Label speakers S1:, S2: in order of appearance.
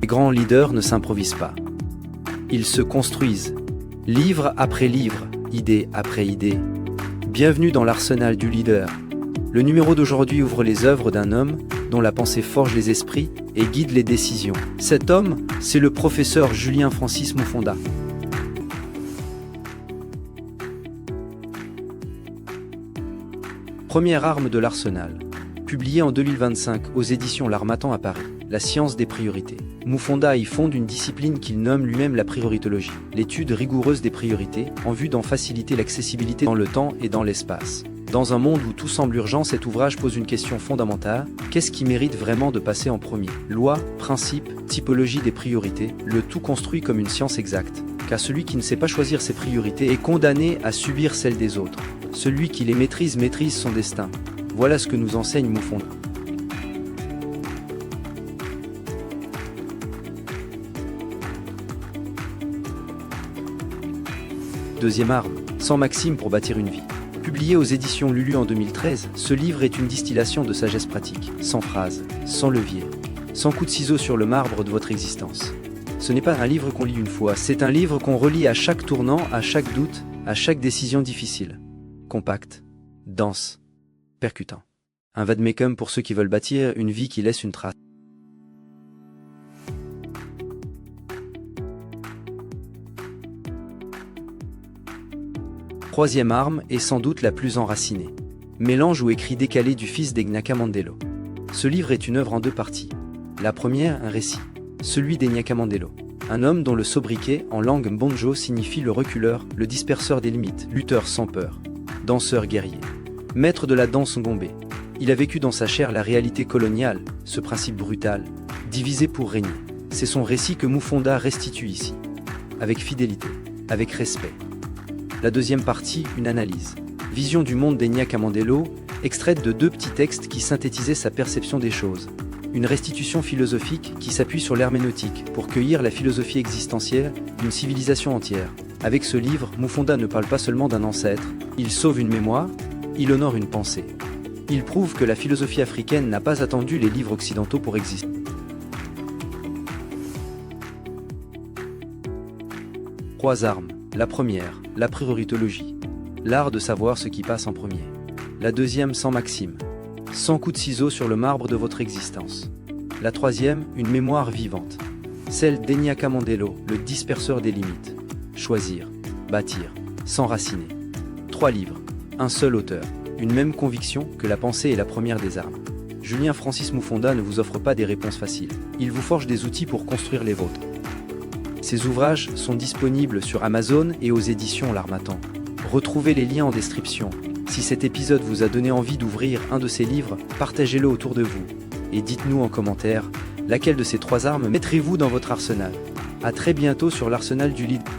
S1: Les grands leaders ne s'improvisent pas. Ils se construisent, livre après livre, idée après idée. Bienvenue dans l'arsenal du leader. Le numéro d'aujourd'hui ouvre les œuvres d'un homme dont la pensée forge les esprits et guide les décisions. Cet homme, c'est le professeur Julien Francis Moufonda. Première arme de l'arsenal. Publié en 2025 aux éditions L'Harmattan à Paris, La science des priorités. Moufonda y fonde une discipline qu'il nomme lui-même la prioritologie, l'étude rigoureuse des priorités en vue d'en faciliter l'accessibilité dans le temps et dans l'espace. Dans un monde où tout semble urgent, cet ouvrage pose une question fondamentale. Qu'est-ce qui mérite vraiment de passer en premier? Loi, principe, typologie des priorités, le tout construit comme une science exacte. Car celui qui ne sait pas choisir ses priorités est condamné à subir celles des autres. Celui qui les maîtrise maîtrise son destin. Voilà ce que nous enseigne Moufonda. Deuxième arme, 100 maximes pour bâtir une vie. Publié aux éditions Lulu en 2013, ce livre est une distillation de sagesse pratique, sans phrases, sans levier, sans coup de ciseau sur le marbre de votre existence. Ce n'est pas un livre qu'on lit une fois, c'est un livre qu'on relit à chaque tournant, à chaque doute, à chaque décision difficile. Compact, dense, percutant. Un vade-mecum pour ceux qui veulent bâtir une vie qui laisse une trace. Troisième arme est sans doute la plus enracinée. Mélange ou écrit décalé du fils d'Egnaka Mandelo. Ce livre est une œuvre en deux parties. La première, un récit, celui d'Egnaka Mandelo. Un homme dont le sobriquet, en langue mbonjo, signifie le reculeur, le disperseur des limites, lutteur sans peur, danseur guerrier, maître de la danse ngombé. Il a vécu dans sa chair la réalité coloniale, ce principe brutal, diviser pour régner. C'est son récit que Moufonda restitue ici, avec fidélité, avec respect. La deuxième partie, une analyse. Vision du monde d'Egnaka Mandelo, extraite de deux petits textes qui synthétisaient sa perception des choses. Une restitution philosophique qui s'appuie sur l'herméneutique pour cueillir la philosophie existentielle d'une civilisation entière. Avec ce livre, Moufonda ne parle pas seulement d'un ancêtre, il sauve une mémoire, il honore une pensée. Il prouve que la philosophie africaine n'a pas attendu les livres occidentaux pour exister. Trois armes. La première, la prioritologie, l'art de savoir ce qui passe en premier. La deuxième, 100 maximes, 100 coups de ciseaux sur le marbre de votre existence. La troisième, une mémoire vivante, celle d'Egnaka Mandelo, le disperseur des limites. Choisir, bâtir, s'enraciner. 3 livres, un seul auteur, une même conviction que la pensée est la première des armes. Julien Francis Moufonda ne vous offre pas des réponses faciles, il vous forge des outils pour construire les vôtres. Ces ouvrages sont disponibles sur Amazon et aux éditions L'Harmattan. Retrouvez les liens en description. Si cet épisode vous a donné envie d'ouvrir un de ces livres, partagez-le autour de vous. Et dites-nous en commentaire, laquelle de ces 3 armes mettrez-vous dans votre arsenal? À très bientôt sur l'Arsenal du Leader.